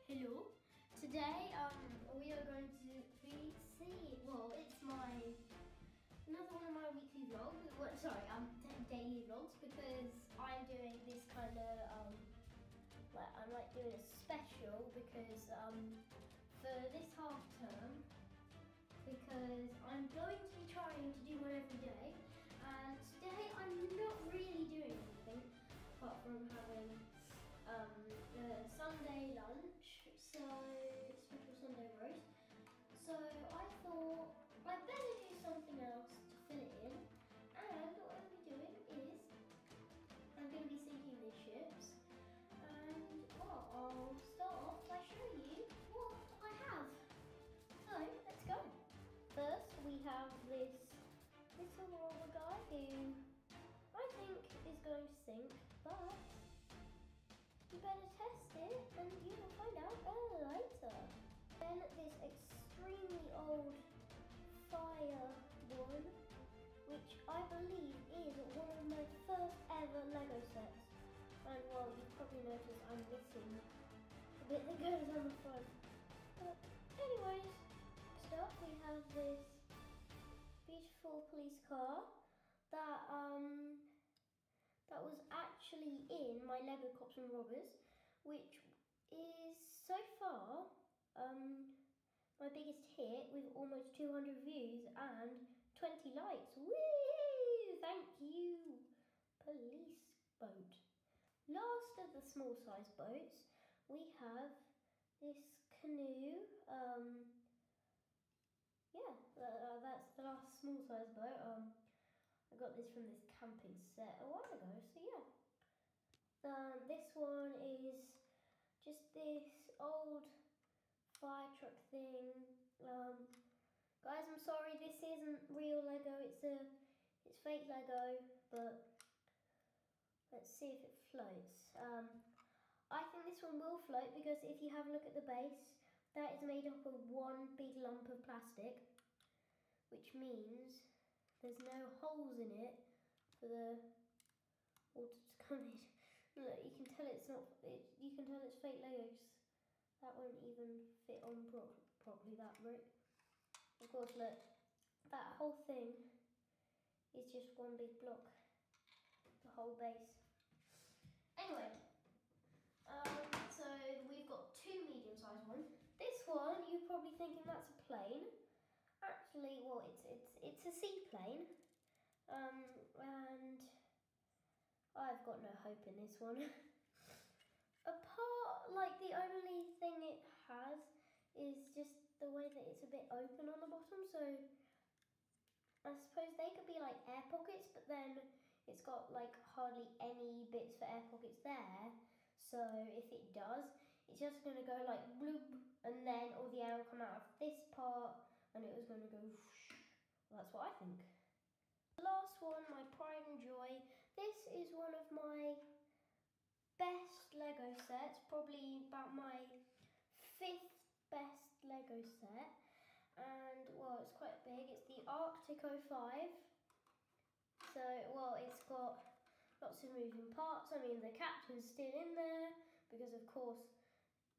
Hello. Today we are going to see. Well, it's another one of my weekly vlogs. Well, sorry, daily vlogs because I'm doing this kind of I'm like doing a special because for this half term because I'm going to be trying to do one every day, and today I'm not really doing anything apart from having the Sunday lunch, so special Sunday roast. So I thought I'd better do something else to fill it in, and what I'll be doing is I'm going to be sinking these ships, and well, I'll start off by showing you what I have. So let's go. First we have this little rubber guy who I think is going to sink, but you better test it and you will find out later. Then this extremely old fire one, which I believe is one of my first ever Lego sets. And well, you probably noticed I'm missing the bit that goes on the front. But anyways, next up we have this beautiful police car that was actually in my Lego Cops and Robbers, which is so far my biggest hit with almost 200 views and 20 likes. Woo! Thank you, police boat. Last of the small size boats, we have this canoe. That's the last small size boat. I got this from this camping set a while ago, so yeah. This one is just this old fire truck thing. Guys, I'm sorry, this isn't real Lego, it's fake Lego, but let's see if it floats. I think this one will float because if you have a look at the base, that is made up of one big lump of plastic, which means there's no holes in it for the water to come in. Look, you can tell it's not. You can tell it's fake Lego. That won't even fit on properly. That brick. Of course, look, that whole thing is just one big block. The whole base. Anyway, so we've got two medium-sized ones. This one, you're probably thinking that's a plane. Actually, well, it's a seaplane, and I've got no hope in this one. Apart, like, the only thing it has is just the way that it's a bit open on the bottom, so I suppose they could be like air pockets, but then it's got like hardly any bits for air pockets there, so if it does, it's just going to go like bloop, and then all the air will come out of this part, and it was going to go whoosh. Well, that's what I think. The last one, my pride and joy. This is one of my best Lego sets, probably about my 5th best Lego set. And well, it's quite big. It's the Arctic 05. So, well, it's got lots of moving parts. I mean, the captain's still in there because, of course,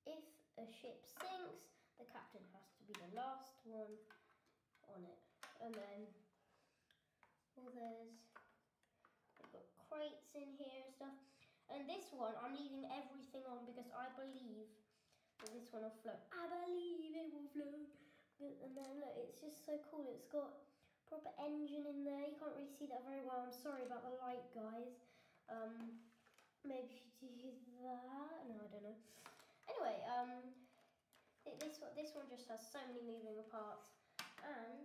if a ship sinks, the captain has to be the last one on it. And then, well, they've got crates in here and stuff. And this one, I'm leaving everything on because I believe that this one will float. I believe it will float. And then, look, it's just so cool. It's got proper engine in there. You can't really see that very well. I'm sorry about the light, guys. Maybe if you do that. No, I don't know. Anyway, this one just has so many moving parts, and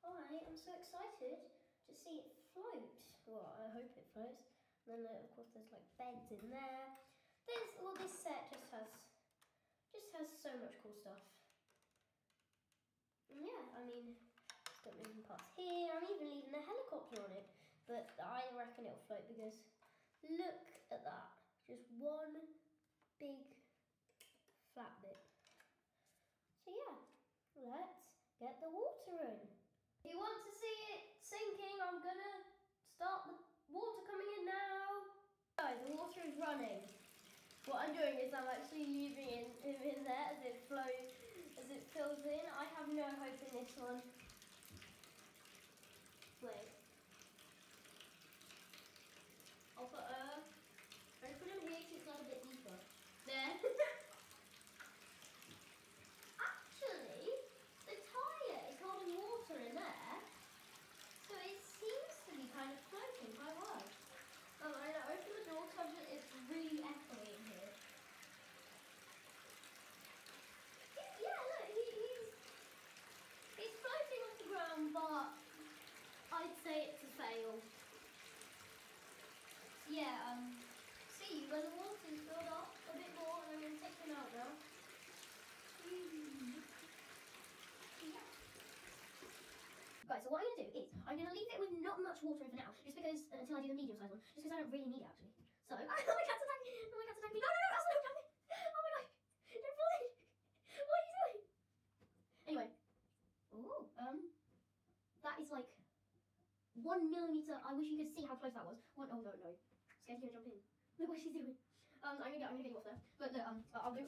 I am so excited to see it float. Well, I hope it floats. And then of course there's like beds in there. This set just has so much cool stuff. And yeah, I mean, it's got moving parts here. I'm even leaving the helicopter on it, but I reckon it'll float because look at that, just one big flat bit. So yeah, let's get the water in. If you want to see it sinking, I'm gonna start the water coming in now. Guys, the water is running. What I'm doing is I'm actually leaving him in there as it fills in. I have no hope in this one. Wait. I'll put him here because it's like a bit deeper. There. Actually, the tyre is holding water in there, so it seems to be kind of floating quite well. I open the door because it's really echoey in here. Yeah, look, he's floating off the ground, but I'd say it's a fail. Yeah, see where the water's filled up a bit more, and I'm going to take him out now. Yeah. Guys, so what I'm going to do is, I'm going to leave it with not much water in for now, just because, until I do the medium size one, just because I don't really need it actually. So, oh my cat's attacking me! Oh my cat's attacking me! No, that's not attacking me! Oh my god! Don't fall in! What are you doing? Anyway. Ooh, that is like 1 millimeter. I wish you could see how close that was. Oh no. Scared you're gonna jump in. Look what she's doing. I'm gonna get you off there. But look, I'll do.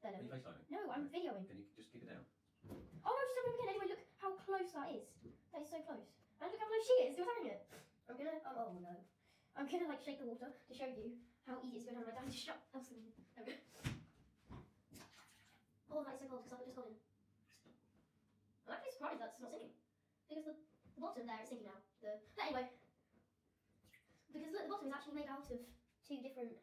There. Are you FaceTiming? No, I'm videoing. Can you just keep it down? Oh no, she's jumping again. Anyway, look how close that is. That is so close. And look how close she is. Still having it. I'm gonna. Oh no. I'm gonna like shake the water to show you how easy it's going to have my dad to shut. There we go. Oh, that is so cold because I can just hold in. I'm actually surprised that's not sinking because the bottom there is sinking now. Anyway. Because look, the bottom is actually made out of two different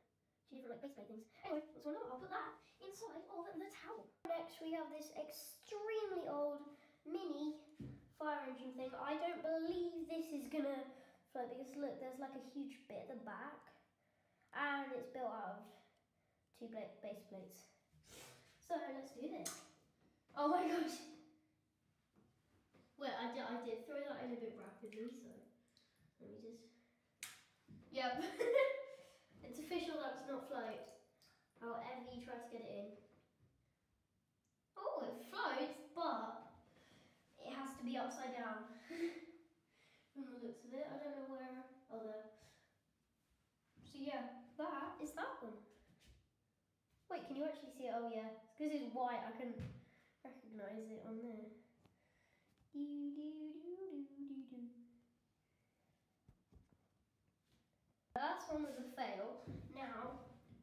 like base plate things. Anyway, so I'll put that inside of the towel. Next we have this extremely old mini fire engine thing. I don't believe this is gonna float because look, there's like a huge bit at the back and it's built out of two base plates. So let's do this. Oh my gosh. Well, I did throw that in a bit rapidly, so let me just. Yep. It's official that's not float. However you try to get it in. Oh, it floats, but it has to be upside down. From the looks of it, I don't know where. Oh, there. So yeah, that is that one. Wait, can you actually see it? Oh yeah, because it's white. I couldn't recognise it on there. The last one was a fail. Now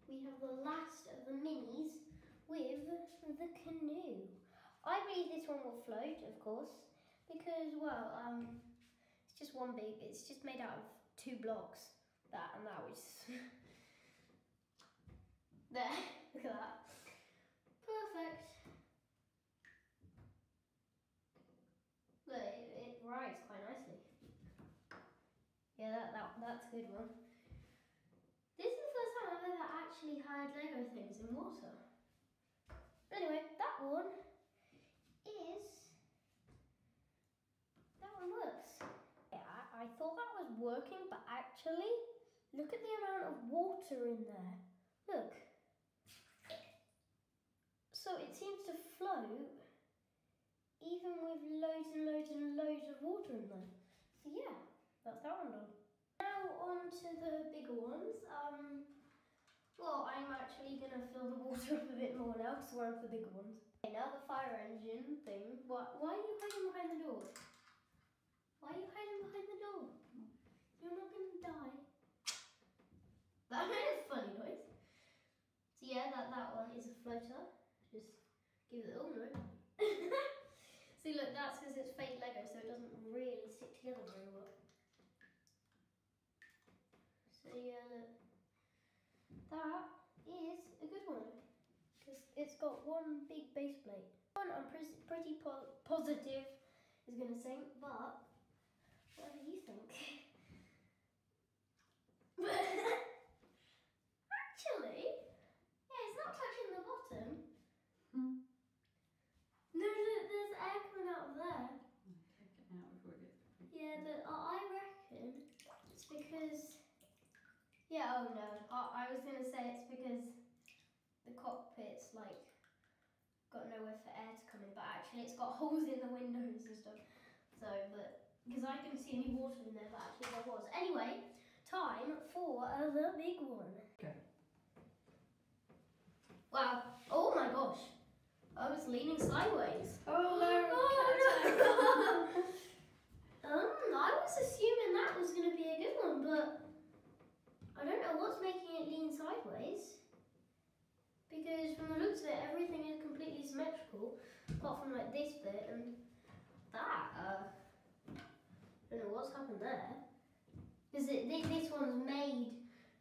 we have the last of the minis with the canoe. I believe this one will float, of course, because well, it's just one big. It's just made out of two blocks. That and that was there. Look at that. Perfect. Look, it rides quite nicely. Yeah, that's a good one. This is the first time I've ever actually had Lego things in water. Anyway, that one works. Yeah, I thought that was working, but actually, look at the amount of water in there. Look. So it seems to float even with loads and loads and loads of water in there. So yeah, that's that one done. Now on to the bigger ones. Well, I'm actually going to fill the water up a bit more now because we're on the bigger ones. Okay, now the fire engine thing. Why are you hiding behind the door? Why are you hiding behind the door? You're not going to die. That made a funny noise. So yeah, that one is a floater. Just give it a little no. See, look, that's because it's fake Lego, so it doesn't really stick together very well. So yeah, look. That is a good one because it's got one big base plate. One I'm pretty positive is going to sink, but whatever you think. Actually, yeah, it's not touching the bottom. No, there's air coming out of there. Take it out before it gets big. Yeah, I reckon it's because. Yeah, oh no, I was going to say it's because the cockpit's like got nowhere for air to come in, but actually it's got holes in the windows and stuff. So, but, because I didn't see any water in there, but actually there was. Anyway, time for the big one. Okay. leaning sideways. Oh no! I was assuming that was going to be a good one, but I don't know what's making it lean sideways. Because from the looks of it, everything is completely symmetrical, apart from like this bit and that. I don't know what's happened there. Because this one's made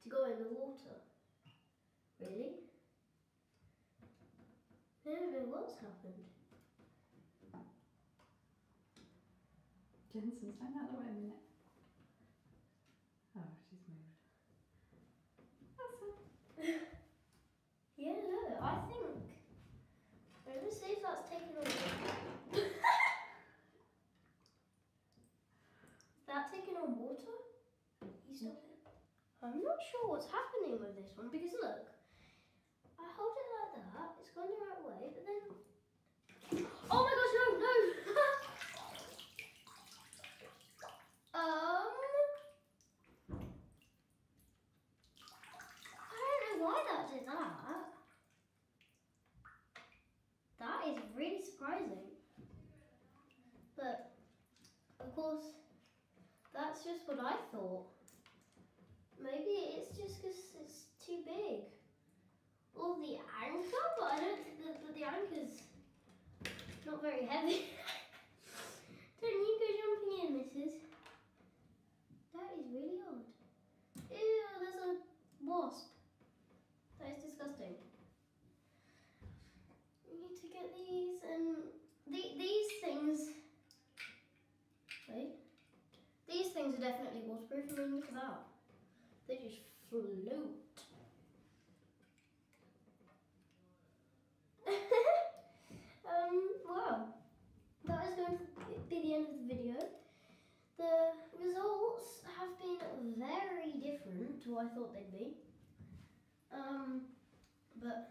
to go in the water. Really? I don't know what's happened. Jensen, stand out the way a minute. Oh, she's moved. Awesome. Yeah, no, I think. Let me see if that's taken on. That taken on water? You stop it. I'm not sure what's happening with this one because look, I hold it like that, it's going the right way, but then. Oh my gosh, no, no! I don't know why that did that. That is really surprising. But, of course, that's just what I thought. Maybe it's just because it's too big. Or the anchor, but I don't think that the anchor's not very heavy. Don't you go jumping in, missus? That is really odd. Ew, there's a wasp. That is disgusting. We need to get these and these things. Wait. These things are definitely waterproof. I mean, look at that. They just float. Wow. That is going to be the end of the video. The results have been very different to what I thought they'd be. But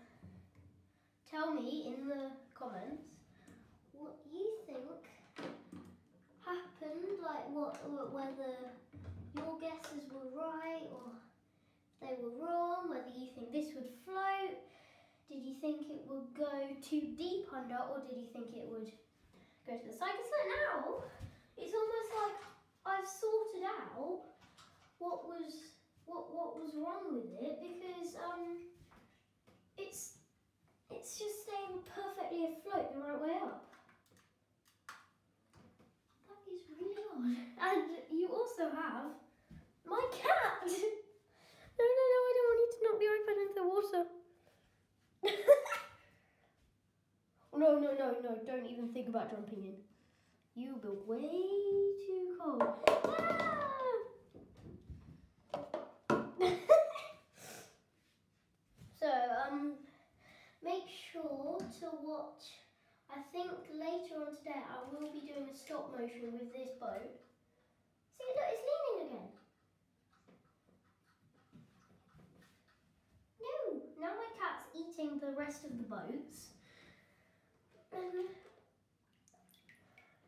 tell me in the comments what you think happened, like whether your guesses were right or they were wrong, whether you think this would float, did you think it would go too deep under, or did you think it would go to the side? Because look now, it's almost like I've sorted out what was wrong with it, because it's just staying perfectly afloat the right way up. That is really odd. And you also have my cat. No, I don't want you to knock the iPad into the water. No, don't even think about jumping in. You'll be way too cold. So, make sure to watch. I think later on today I will be doing a stop motion with this boat. See, look, it's leaning again. No, now my cat's eating the rest of the boats.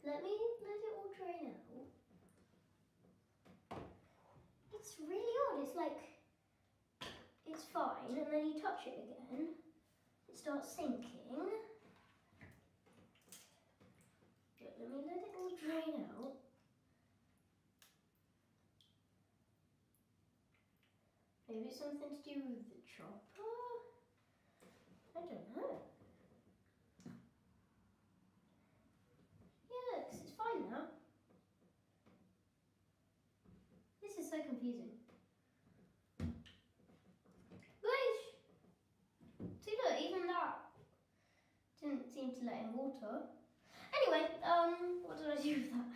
Let it all drain out. It's really odd. It's like, it's fine, and then you touch it again, it starts sinking. But let me let it all drain out. Maybe it's something to do with the chopper? I don't know. Yeah, look, it's fine now. This is so confusing. See, look, even that didn't seem to let in water. Anyway, what did I do with that?